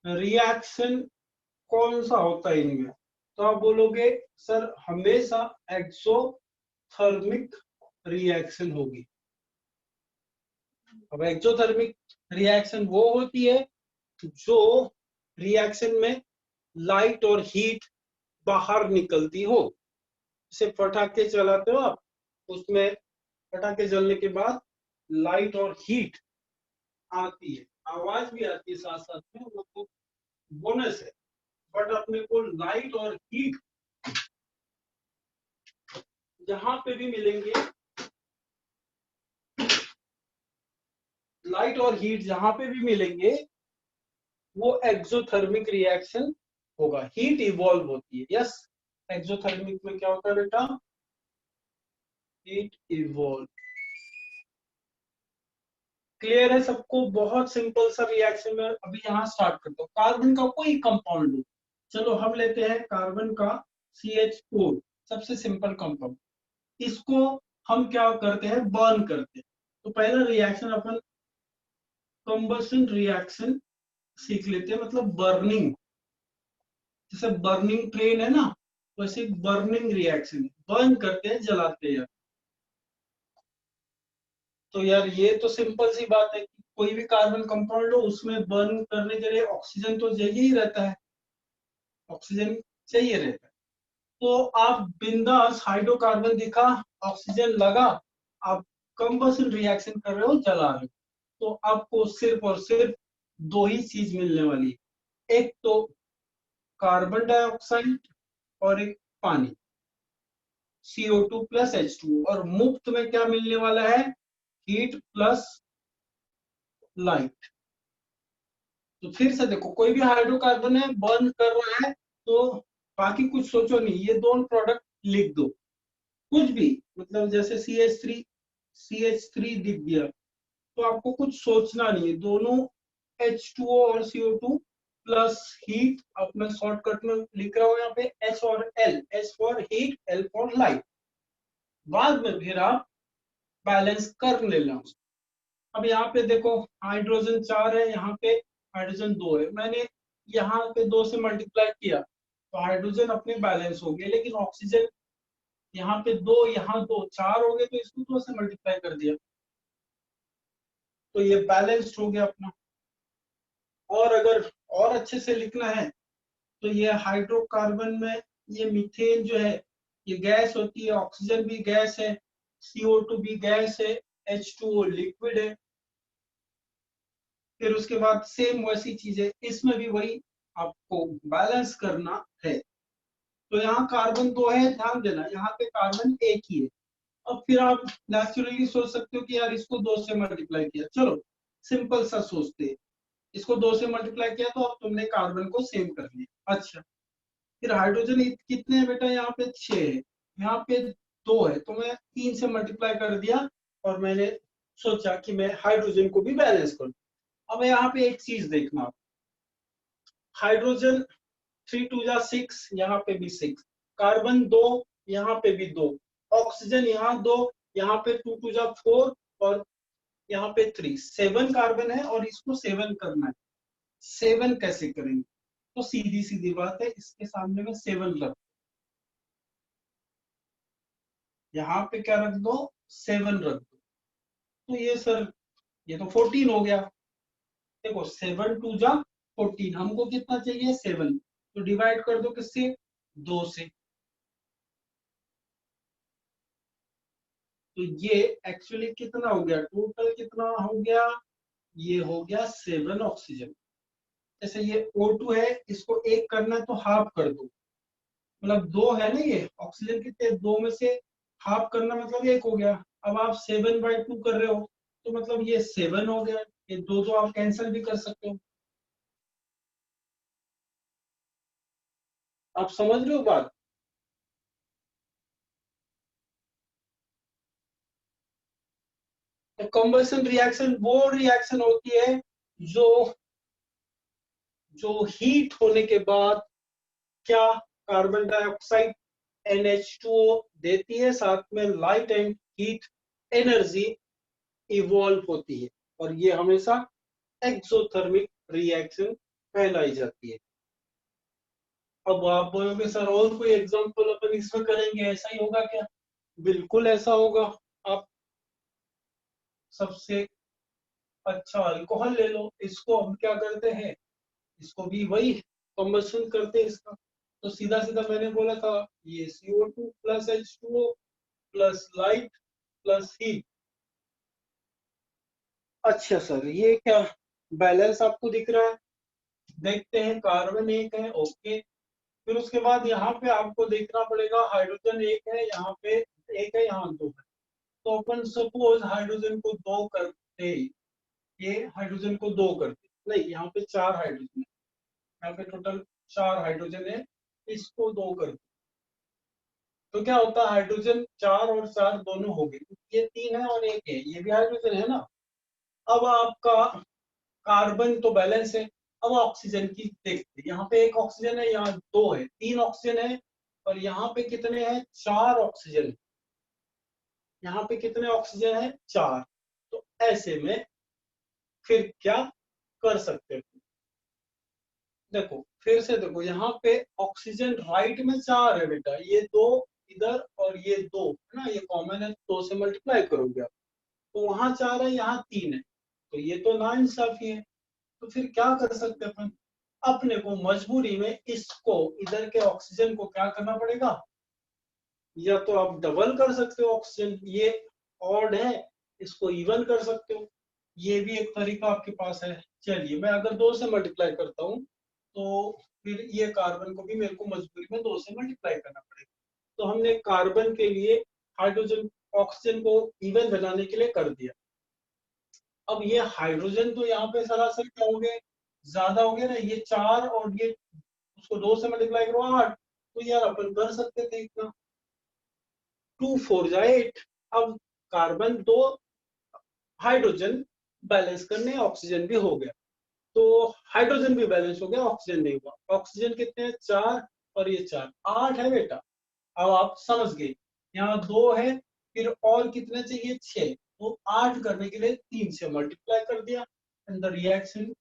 रिएक्शन कौन सा होता है इनमें, तो आप बोलोगे सर हमेशा एक्सोथर्मिक रिएक्शन होगी। अब एक्सोथर्मिक रिएक्शन वो होती है जो रिएक्शन में लाइट और हीट बाहर निकलती हो। जैसे पटाखे चलाते हो आप, उसमें पटाखे जलने के बाद लाइट और हीट आती है, आवाज भी आती है साथ साथ में, वो तो बोनस है। बट अपने को लाइट और हीट जहां पे भी मिलेंगे, लाइट और हीट जहां पे भी मिलेंगे वो एक्सोथर्मिक रिएक्शन होगा, हीट इवॉल्व होती है। यस, एक्सोथर्मिक में क्या होता है बेटा, हीट इवॉल्व। क्लियर है सबको? बहुत सिंपल सा रिएक्शन में अभी यहाँ स्टार्ट करता हूँ। कार्बन का कोई कंपाउंड लो, चलो हम लेते हैं कार्बन का CH4, सबसे सिंपल कंपाउंड। इसको हम क्या करते हैं, बर्न करते हैं। तो पहला रिएक्शन अपन कंबशन रिएक्शन सीख लेते हैं, मतलब बर्निंग। जैसे बर्निंग ट्रेन है ना, वैसे बर्निंग रिएक्शन, बर्न करते हैं, जलाते हैं। तो यार ये तो सिंपल सी बात है कि कोई भी कार्बन कंपाउंड हो उसमें बर्न करने के लिए ऑक्सीजन तो चाहिए ही रहता है, ऑक्सीजन चाहिए रहता है। तो आप बिंदास हाइड्रोकार्बन दिखा, ऑक्सीजन लगा, आप कंबसन रिएक्शन कर रहे हो, जला रहे हो, तो आपको सिर्फ और सिर्फ दो ही चीज मिलने वाली है, एक तो कार्बन डाइऑक्साइड और एक पानी, CO2 प्लस H2O, और मुफ्त में क्या मिलने वाला है, हीट प्लस लाइट। तो फिर से देखो, कोई भी हाइड्रोकार्बन है, बर्न कर रहा है, तो बाकी कुछ सोचो नहीं, ये दोनों प्रोडक्ट लिख दो, कुछ भी, मतलब जैसे CH3 दिख गया, तो आपको कुछ सोचना नहीं है, दोनों H2O और CO2 प्लस हीट, अब मैं शॉर्टकट में लिख रहा हूँ यहाँ पे H और L, H for heat, L for light, बाद में फिर आप बैलेंस कर लेना। अब यहाँ पे देखो, हाइड्रोजन 4 है, यहाँ पे हाइड्रोजन 2 है, मैंने यहाँ पे 2 से मल्टीप्लाई किया तो हाइड्रोजन अपने बैलेंस हो गए, लेकिन ऑक्सीजन यहाँ पे 2, यहाँ 2, 4 हो गए, तो इसको 2 से मल्टीप्लाई कर दिया, तो ये बैलेंस्ड हो गया अपना। और अगर और अच्छे से लिखना है, तो ये हाइड्रोकार्बन में ये मीथेन जो है, ये गैस होती है, ऑक्सीजन भी गैस है, CO2 भी गैस है, H2O लिक्विड है। फिर उसके बाद सेम वैसी चीजें इसमें भी वही आपको बैलेंस करना है। तो यहाँ कार्बन 2 है, ध्यान देना, यहाँ पे कार्बन एक ही है। अब फिर आप नेचुरली सोच सकते हो कि यार इसको 2 से मल्टीप्लाई किया, चलो सिंपल सा सोचते हैं, इसको 2 से मल्टीप्लाई किया तो अब तुमने कार्बन को सेम कर लिया। अच्छा, फिर हाइड्रोजन कितने हैं बेटा, यहाँ पे 6 है, यहाँ पे 2 है, तो मैं 3 से मल्टीप्लाई कर दिया, और मैंने सोचा कि मैं हाइड्रोजन को भी बैलेंस करूं। अब यहाँ पे एक चीज देखना, हाइड्रोजन 3 टू जा 6, यहाँ पे भी 6, कार्बन 2, यहाँ पे भी 2, ऑक्सीजन यहाँ 2, यहाँ पे 2 टू जा 4, और यहाँ पे 3, 7 कार्बन है, और इसको 7 करना है। 7 कैसे करेंगे, तो सीधी सीधी बात है, इसके सामने में 7 रख, यहाँ पे क्या रख दो, 7 रख दो, तो ये सर, ये तो 14 हो गया। देखो 7 टू जा 14, हमको कितना चाहिए, 7, तो डिवाइड कर दो किससे, 2 से, तो ये एक्चुअली कितना हो गया, टोटल कितना हो गया, ये हो गया 7 ऑक्सीजन। जैसे ये O2 है, इसको एक करना है तो हाफ कर दो, मतलब 2 है ना, ये ऑक्सीजन कितने, 2 में से हाफ करना मतलब एक हो गया। अब आप 7/2 कर रहे हो, तो मतलब ये 7 हो गया, ये दो तो आप कैंसिल भी कर सकते हो। आप समझ रहे हो बात। तो कंबशन रिएक्शन वो रिएक्शन होती है जो जो हीट होने के बाद क्या, कार्बन डाइऑक्साइड NH2O देती है, साथ में light and heat energy evolve होती है, और ये हमेशा एक्सोथर्मिक रिएक्शन कहलाई जाती है। अब आप बोलोगे सर और कोई एग्जांपल अपन इसमें करेंगे, ऐसा ही होगा क्या, बिल्कुल ऐसा होगा। आप सबसे अच्छा अल्कोहल ले लो, इसको हम क्या करते हैं, इसको भी वही कंबशन करते हैं इसका, तो सीधा सीधा मैंने बोला था, ये CO2 plus H2O plus light plus heat. अच्छा सर, ये क्या बैलेंस आपको दिख रहा है, देखते हैं, कार्बन एक है, ओके। फिर उसके बाद यहाँ पे आपको देखना पड़ेगा, हाइड्रोजन एक है, यहाँ पे एक है, यहाँ 2 है, तो अपन सपोज हाइड्रोजन को 2 करते, ये हाइड्रोजन को 2 करते, नहीं यहाँ पे 4 हाइड्रोजन है, यहाँ पे टोटल 4 हाइड्रोजन है, इसको 2 करते, तो क्या होता है, हाइड्रोजन 4 और 4 दोनों हो गए, ये 3 है और एक है, ये भी हाइड्रोजन है ना। अब आपका कार्बन तो बैलेंस है। अब ऑक्सीजन की देखते हैं, यहाँ पे एक ऑक्सीजन है, यहाँ 2 है, 3 ऑक्सीजन है, और यहाँ पे कितने हैं, 4 ऑक्सीजन, यहाँ पे कितने ऑक्सीजन है, 4। तो ऐसे में फिर क्या कर सकते हैं, देखो फिर से देखो यहाँ पे ऑक्सीजन राइट में 4 है बेटा, ये 2 इधर और ये 2 है ना, ये कॉमन है, 2 से मल्टीप्लाई करोगे आप, तो वहां 4 है, यहाँ 3 है, तो ये तो नाइंसाफी है। तो फिर क्या कर सकते हैं अपन, अपने को मजबूरी में इसको इधर के ऑक्सीजन को क्या करना पड़ेगा, या तो आप डबल कर सकते हो ऑक्सीजन, ये ऑड है, इसको इवन कर सकते हो, ये भी एक तरीका आपके पास है। चलिए मैं अगर 2 से मल्टीप्लाई करता हूँ तो फिर ये कार्बन को भी मेरे को मजबूरी में 2 से मल्टीप्लाई करना पड़ेगा। तो हमने कार्बन के लिए हाइड्रोजन ऑक्सीजन को इवन बनाने के लिए कर दिया। अब ये हाइड्रोजन तो यहाँ पे सरासर क्या हो गए, ज्यादा हो गया ना, ये 4 और ये उसको 2 से मल्टीप्लाई करो 8, तो यार अपन कर सकते थे इतना, 2 4 जाए 8। अब कार्बन 2 हाइड्रोजन बैलेंस करने, ऑक्सीजन भी हो गया, तो हाइड्रोजन भी बैलेंस हो गया, ऑक्सीजन नहीं हुआ। ऑक्सीजन कितने हैं, 4 और ये 4, 8 है बेटा। अब आप समझ गए, यहाँ 2 है, फिर और कितने चाहिए, 6, तो 8 करने के लिए 3 से मल्टीप्लाई कर दिया, एंड द रिएक्शन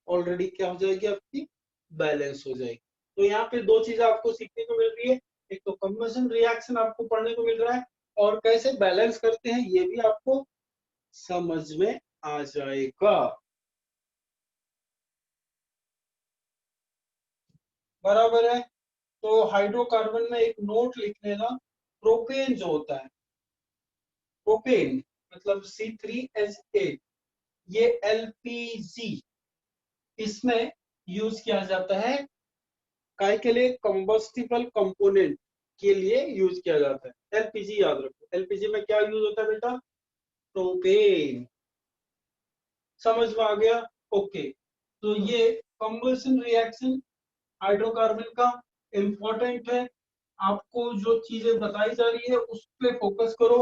ऑलरेडी क्या हो जाएगी आपकी, बैलेंस हो जाएगी। तो यहाँ पे 2 चीजें आपको सीखने को मिल रही है, एक तो कंबशन रिएक्शन आपको पढ़ने को मिल रहा है, और कैसे बैलेंस करते हैं ये भी आपको समझ में आ जाएगा। बराबर है। तो हाइड्रोकार्बन में एक नोट लिख लेना, प्रोपेन जो होता है, प्रोपेन मतलब C3H8, ये LPG इसमें यूज किया जाता है, काय के लिए, कंबस्टिबल कंपोनेंट के लिए यूज किया जाता है। एलपीजी याद रखो, एलपीजी में क्या यूज होता है बेटा, प्रोपेन। समझ में आ गया, ओके। तो ये कंबशन रिएक्शन हाइड्रोकार्बन का इंपॉर्टेंट है, आपको जो चीजें बताई जा रही है उस पर फोकस करो,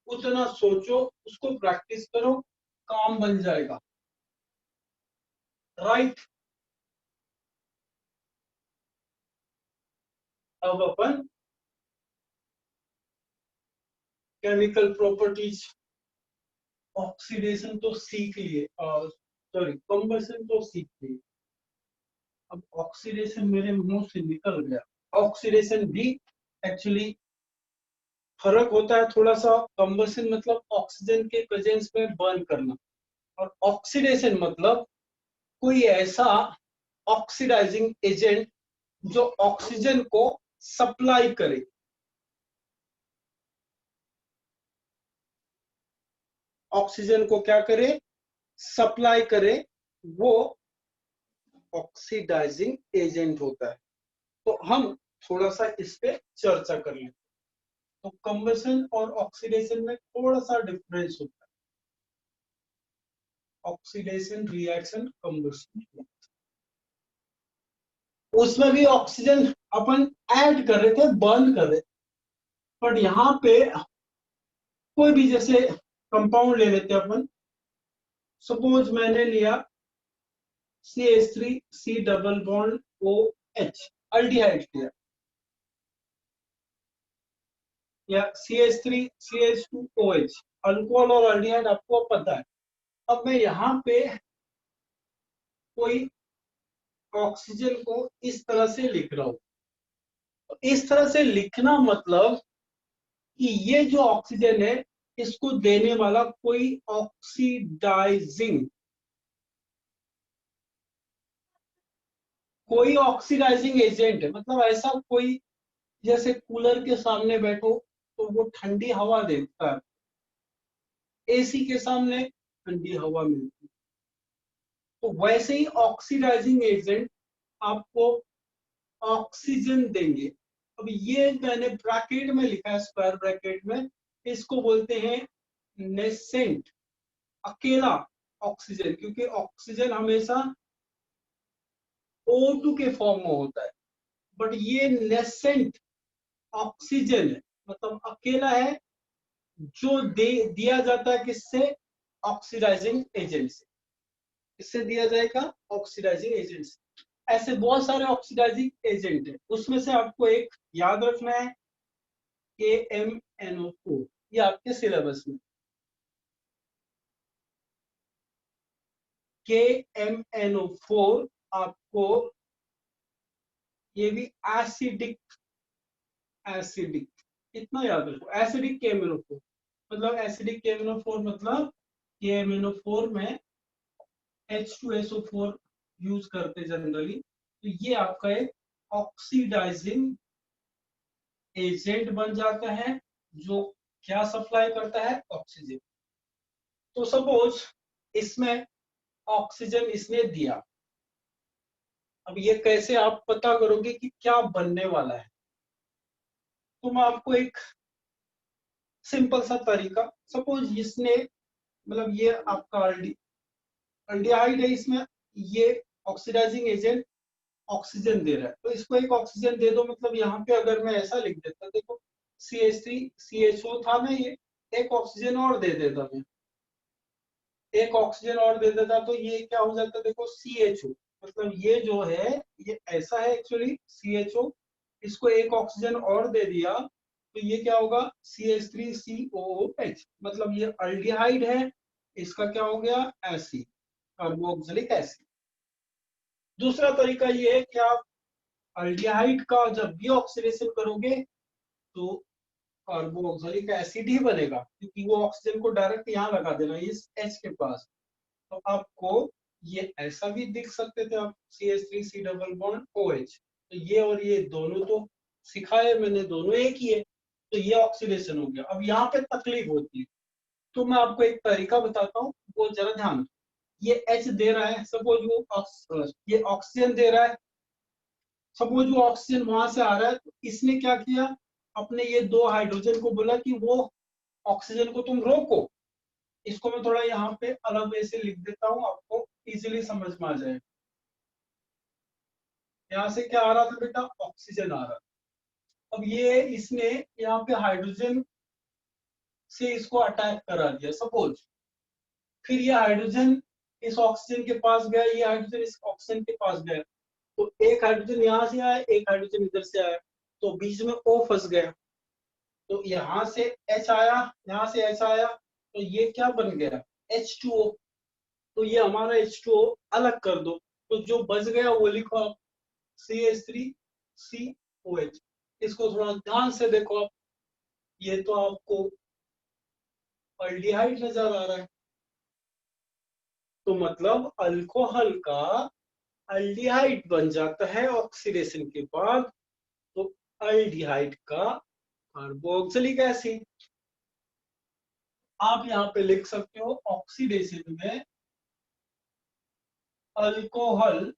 उतना सोचो, उसको प्रैक्टिस करो, काम बन जाएगा, राइट। अब अपन केमिकल प्रॉपर्टीज, ऑक्सीडेशन तो सीख लिए, सॉरी कंबशन तो सीख लिए, अब ऑक्सीडेशन मेरे मुंह से निकल गया। ऑक्सीडेशन भी एक्चुअली फर्क होता है थोड़ा सा, कंबशन मतलब ऑक्सीजन के प्रेजेंस में बर्न करना, और ऑक्सीडेशन मतलब कोई ऐसा ऑक्सीडाइजिंग एजेंट जो ऑक्सीजन को सप्लाई करे, ऑक्सीजन को क्या करे, सप्लाई करे, वो ऑक्सीडाइजिंग एजेंट होता है। तो हम थोड़ा सा इस पे चर्चा कर लें। तो कंबशन और ऑक्सीडेशन में थोड़ा सा डिफरेंस होता है, ऑक्सीडेशन रिएक्शन, कंबशन, उसमें भी ऑक्सीजन अपन ऐड कर रहे थे, बर्न कर रहे थे, बट यहाँ पे कोई भी जैसे कंपाउंड ले लेते अपन, सपोज मैंने लिया CH3 C double bond OH, aldehyde लिया, या CH3 CH2OH, अल्कोहल और अल्डिहाइड आपको पता है। अब मैं यहाँ पे कोई ऑक्सीजन को इस तरह से लिख रहा हूं, तो इस तरह से लिखना मतलब कि ये जो ऑक्सीजन है इसको देने वाला कोई ऑक्सीडाइजिंग, कोई ऑक्सीडाइजिंग एजेंट है, मतलब ऐसा कोई, जैसे कूलर के सामने बैठो तो वो ठंडी हवा देता है, एसी के सामने ठंडी हवा मिलती है, तो वैसे ही ऑक्सीडाइजिंग एजेंट आपको ऑक्सीजन देंगे। अब ये मैंने ब्रैकेट में लिखा है, स्क्वायर ब्रैकेट में, इसको बोलते हैं नेसेंट, अकेला ऑक्सीजन, क्योंकि ऑक्सीजन हमेशा O2 के फॉर्म में होता है, बट ये नेसेंट ऑक्सीजन है, मतलब अकेला है, जो दिया जाता है किससे, ऑक्सीडाइजिंग एजेंट से। किससे दिया जाएगा, ऑक्सीडाइजिंग एजेंट से। ऐसे बहुत सारे ऑक्सीडाइजिंग एजेंट है, उसमें से आपको एक याद रखना है, KMnO4, ये आपके सिलेबस में, KMnO4 आपको ये भी एसिडिक, इतना याद रखो, एसिडिक केमिनोफोर। मतलब एसिडिक केमिनोफोर मतलब केमिनोफोर में H2SO4 यूज करते जनरली। तो ये आपका एक ऑक्सीडाइजिंग एजेंट बन जाता है, जो क्या सप्लाई करता है, ऑक्सीजन। तो सपोज इसमें ऑक्सीजन इसने दिया, अब ये कैसे आप पता करोगे कि क्या बनने वाला है? तो मैं आपको एक सिंपल सा तरीका, सपोज इसने, मतलब ये आपका अल्डिहाइड है, इसमें ये ऑक्सीडाइजिंग एजेंट ऑक्सीजन दे रहा है, तो इसको एक ऑक्सीजन दे दो। मतलब यहाँ पे अगर मैं ऐसा लिख देता, देखो CH3CHO था ना, ये एक ऑक्सीजन और दे देता मैं, एक ऑक्सीजन और दे देता, तो ये क्या हो जाता, देखो CHO। मतलब ये जो है ये ऐसा है एक्चुअली CHO, इसको एक ऑक्सीजन और दे दिया तो ये क्या होगा, CH3COOH। मतलब ये अल्डिहाइड है, इसका क्या हो गया, एसिड, कार्बोक्सिलिक एसिड। दूसरा तरीका ये है कि आप अल्डिहाइड का जब भी ऑक्सीडेशन करोगे तो कार्बोक्सिलिक एसिड ही बनेगा, क्योंकि वो ऑक्सीजन को डायरेक्ट यहाँ लगा देना इस H के पास। तो आपको ये ऐसा भी दिख सकते थे आप, CH3C डबल बॉन्ड OH। तो ये और ये दोनों तो सिखाए मैंने, दोनों एक ही है, तो ये ऑक्सीडेशन हो गया। अब यहाँ पे तकलीफ होती है, तो मैं आपको एक तरीका बताता हूँ, वो जरा ध्यान दो। ये H दे रहा है, सपोज वो ये ऑक्सीजन दे रहा है, सपोज वो ऑक्सीजन वहां से आ रहा है, तो इसने क्या किया, अपने ये दो हाइड्रोजन को बोला कि वो ऑक्सीजन को तुम रोको। इसको मैं थोड़ा यहाँ पे अलग वे से लिख देता हूँ, आपको इजीली समझ में आ जाए। यहाँ से क्या आ रहा था बेटा, ऑक्सीजन आ रहा था। अब ये इसने यहाँ पे हाइड्रोजन से इसको अटैक करा दिया सपोज, फिर ये हाइड्रोजन इस ऑक्सीजन के पास गया, ये हाइड्रोजन इस ऑक्सीजन के पास गया, तो एक हाइड्रोजन यहाँ से आया, एक हाइड्रोजन इधर से आया, तो बीच में O फंस गया। तो यहाँ से H आया, यहाँ से H आया, तो ये क्या बन गया, H2O। तो ये हमारा H2O अलग कर दो, तो जो बच गया वो लिखो आप CH3COH। इसको थोड़ा ध्यान से देखो आप, ये तो आपको अल्डिहाइड नजर आ रहा है, तो मतलब अल्कोहल का अल्डिहाइड बन जाता है ऑक्सीडेशन के बाद, तो अल्डिहाइड का कार्बोक्सिलिक एसिड। आप यहाँ पे लिख सकते हो ऑक्सीडेशन में अल्कोहल,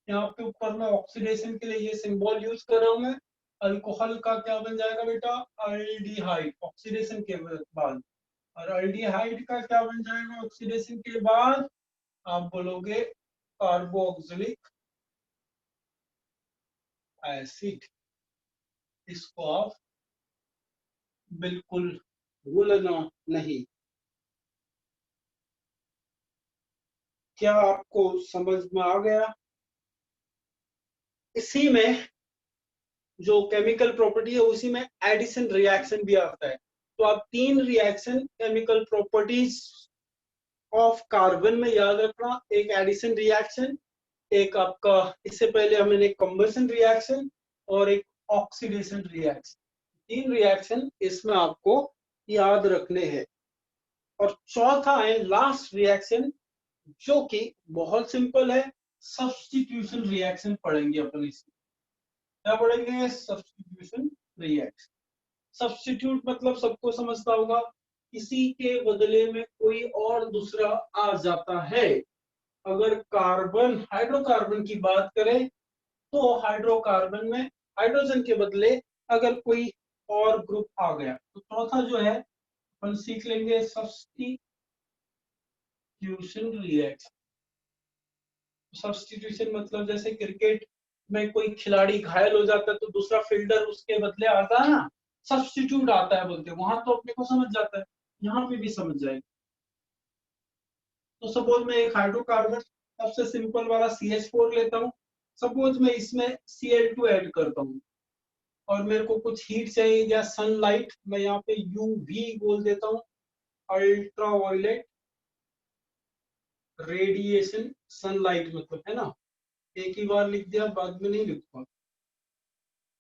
यहाँ पे ऊपर में ऑक्सीडेशन के लिए ये सिंबल यूज कर रहा हूं मैं, अल्कोहल का क्या बन जाएगा बेटा, अल्डिहाइड ऑक्सीडेशन के बाद। और अल्डिहाइड का क्या बन जाएगा ऑक्सीडेशन के बाद, आप बोलोगे कार्बोक्सिलिक एसिड। इसको आप बिल्कुल भूलना नहीं। क्या आपको समझ में आ गया? इसी में जो केमिकल प्रॉपर्टी है उसी में एडिशन रिएक्शन भी आता है। तो आप तीन reaction chemical properties of carbon में याद रखना, एक एडिशन रिएक्शन, एक आपका इससे पहले हमने कंबशन रिएक्शन, और एक ऑक्सीडेशन रिएक्शन। तीन रिएक्शन इसमें आपको याद रखने हैं। और चौथा है लास्ट रिएक्शन, जो कि बहुत सिंपल है, सब्स्टिट्यूशन रिएक्शन पढ़ेंगे अपन इसमें। क्या पढ़ेंगे, सब्स्टिट्यूशन रिएक्शन। सब्स्टिट्यूट मतलब सबको समझता होगा, किसी के बदले में कोई और दूसरा आ जाता है। अगर कार्बन हाइड्रोकार्बन की बात करें तो हाइड्रोकार्बन में हाइड्रोजन के बदले अगर कोई और ग्रुप आ गया, तो चौथा जो है अपन सीख लेंगे सब्स्टिट्यूशन रिएक्शन। सब्स्टिट्यूशन मतलब जैसे क्रिकेट में कोई खिलाड़ी घायल हो जाता है तो दूसरा फील्डर उसके बदले आता है ना, सब्स्टिट्यूट आता है बोलते हैं, वहां तो अपने को समझ जाता है, यहाँ पे भी समझ जाएगा। तो सपोज मैं एक हाइड्रोकार्बन सबसे सिंपल वाला CH4 लेता हूँ, सपोज मैं इसमें Cl2 ऐड करता हूँ, और मेरे को कुछ हीट चाहिए या सनलाइट, मैं यहाँ पे UV बोल देता हूँ, अल्ट्रा वायलेट रेडिएशन सनलाइट मतलब है ना, एक ही बार लिख दिया, बाद में नहीं लिखूंगा।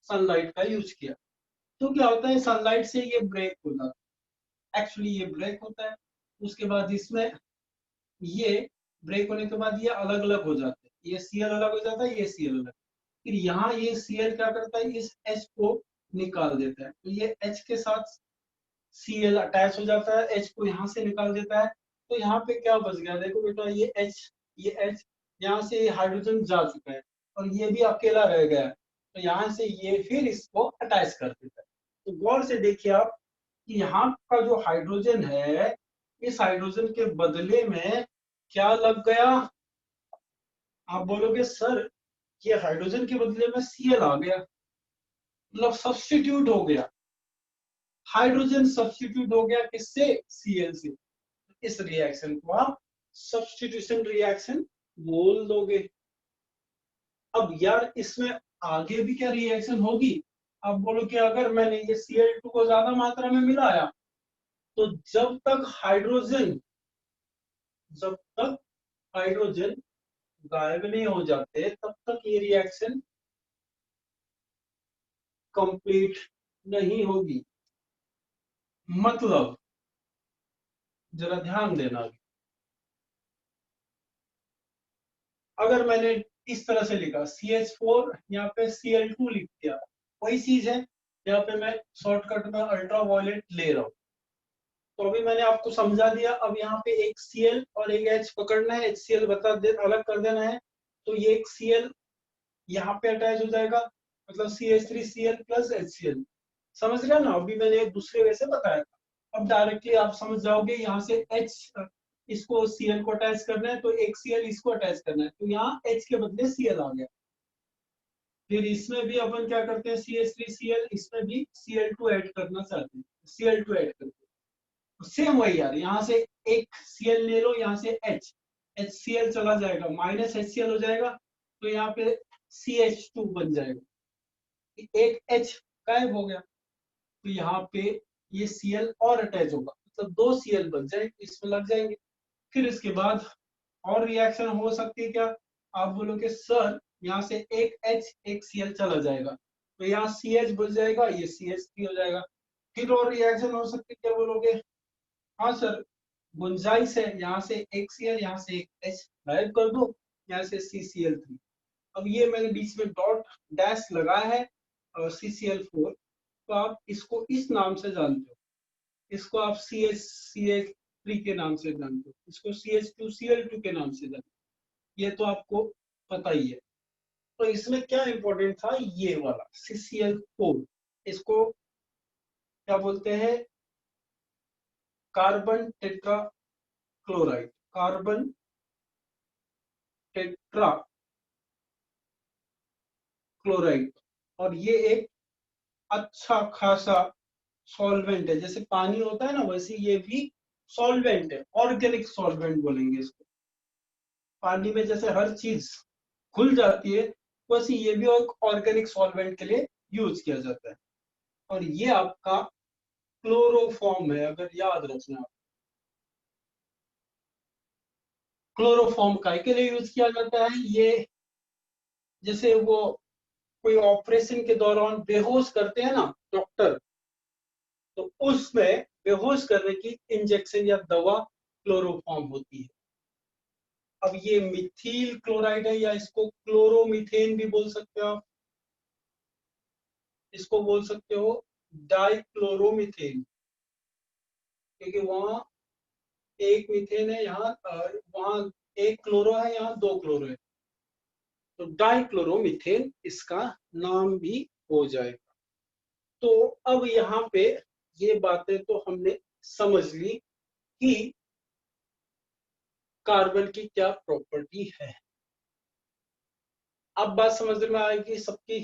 सनलाइट का यूज किया तो क्या होता है, सनलाइट से ये ब्रेक हो जाता है, एक्चुअली ये ब्रेक होता है। उसके बाद इसमें ये ब्रेक होने के बाद ये अलग अलग हो जाते हैं, ये सीएल अलग हो जाता है, ये सीएल अलग। फिर यहाँ ये सीएल क्या करता है, इस एच को निकाल देता है, तो ये एच के साथ सीएल अटैच हो जाता है, एच को यहाँ से निकाल देता है। तो यहाँ पे क्या बच गया, देखो बेटा, ये एच यहाँ से हाइड्रोजन जा चुका है और ये भी अकेला रह गया है, तो यहाँ से ये फिर इसको अटैच कर देता है। तो गौर से देखिए आप कि यहाँ का जो हाइड्रोजन है, इस हाइड्रोजन के बदले में क्या लग गया, आप बोलोगे सर ये हाइड्रोजन के बदले में सीएल आ गया, मतलब सब्स्टिट्यूट हो गया, हाइड्रोजन सब्स्टिट्यूट हो गया किससे, सीएल से। इस रिएक्शन को आप सब्स्टिट्यूशन रिएक्शन बोल दोगे। अब यार इसमें आगे भी क्या रिएक्शन होगी, आप बोलो कि अगर मैंने ये Cl2 को ज्यादा मात्रा में मिलाया, तो जब तक हाइड्रोजन गायब नहीं हो जाते तब तक ये रिएक्शन कंप्लीट नहीं होगी। मतलब जरा ध्यान देना, अगर मैंने इस तरह से लिखा CH4 यहाँ पे Cl2 लिख दिया, वही चीज है यहाँ पे मैं शॉर्टकट में अल्ट्रा वायलेट ले रहा हूँ। तो अभी मैंने आपको समझा दिया, अब यहाँ पे एक Cl और एक H पकड़ना है, HCl अलग कर देना है, तो ये एक Cl यहाँ पे अटैच हो जाएगा, मतलब CH3Cl प्लस HCl। समझ रहे हो ना, अभी मैंने एक दूसरे वे से बताया था, अब डायरेक्टली आप समझ जाओगे, यहाँ से H इसको Cl को अटैच करना है तो एक Cl इसको अटैच करना है, तो यहाँ H के बदले Cl आ गया। फिर इसमें भी अपन क्या करते हैं, CH3Cl, इसमें भी Cl2 ऐड करना चाहते हैं, Cl2 ऐड करते हैं, सेम वही यार, यहाँ से एक Cl ले लो, यहाँ से HCl चला जाएगा, माइनस HCl हो जाएगा, तो यहाँ पे CH2 बन जाएगा, एक H गायब हो गया, तो यहाँ पे ये Cl और अटैच होगा, मतलब दो Cl बन जाए, इसमें लग जाएंगे। फिर इसके बाद और रिएक्शन हो सकती है क्या, आप बोलोगे सर यहाँ से एक H एक Cl चला जाएगा, तो यहाँ CH बच जाएगा, ये CH3 हो जाएगा। फिर और रिएक्शन हो सकती है क्या बोलोगे, हाँ सर गुंजाइश है, यहाँ से एक Cl यहाँ से एक H गायब कर दो, यहाँ से CCl3। अब ये मैंने बीच में डॉट डैश लगाया है CCl4, तो आप इसको इस नाम से जानते हो, इसको आप CH3 के नाम से जानते हो, इसको CH2Cl2 के नाम से जानते हो, ये तो आपको पता ही है। तो इसमें क्या इंपॉर्टेंट था, ये वाला CCl4, इसको क्या बोलते हैं, carbon tetra chloride, carbon tetra chloride. और ये एक अच्छा खासा सॉल्वेंट है, जैसे पानी होता है ना, वैसे ये भी सॉल्वेंट है, ऑर्गेनिक सॉल्वेंट बोलेंगे इसको। पानी में जैसे हर चीज घुल जाती है, वैसे ये भी एक ऑर्गेनिक सॉल्वेंट के लिए यूज किया जाता है। और ये आपका क्लोरोफॉर्म है, अगर याद रखना, क्लोरोफॉर्म काय के लिए यूज किया जाता है, ये जैसे वो कोई ऑपरेशन के दौरान बेहोश करते हैं ना डॉक्टर, तो उसमें बेहोश करने की इंजेक्शन या दवा क्लोरोफॉर्म होती है। अब ये मिथिल क्लोराइड है, या इसको क्लोरोमीथेन भी बोल सकते हो आप, इसको बोल सकते हो डाइक्लोरोमीथेन, क्योंकि वहां एक मीथेन है, यहाँ वहां एक क्लोरो है, यहाँ दो क्लोरो है, तो डाइक्लोरोमीथेन इसका नाम भी हो जाएगा। तो अब यहाँ पे ये बातें तो हमने समझ ली कि कार्बन की क्या प्रॉपर्टी है। अब बात समझ में आएगी सबकी,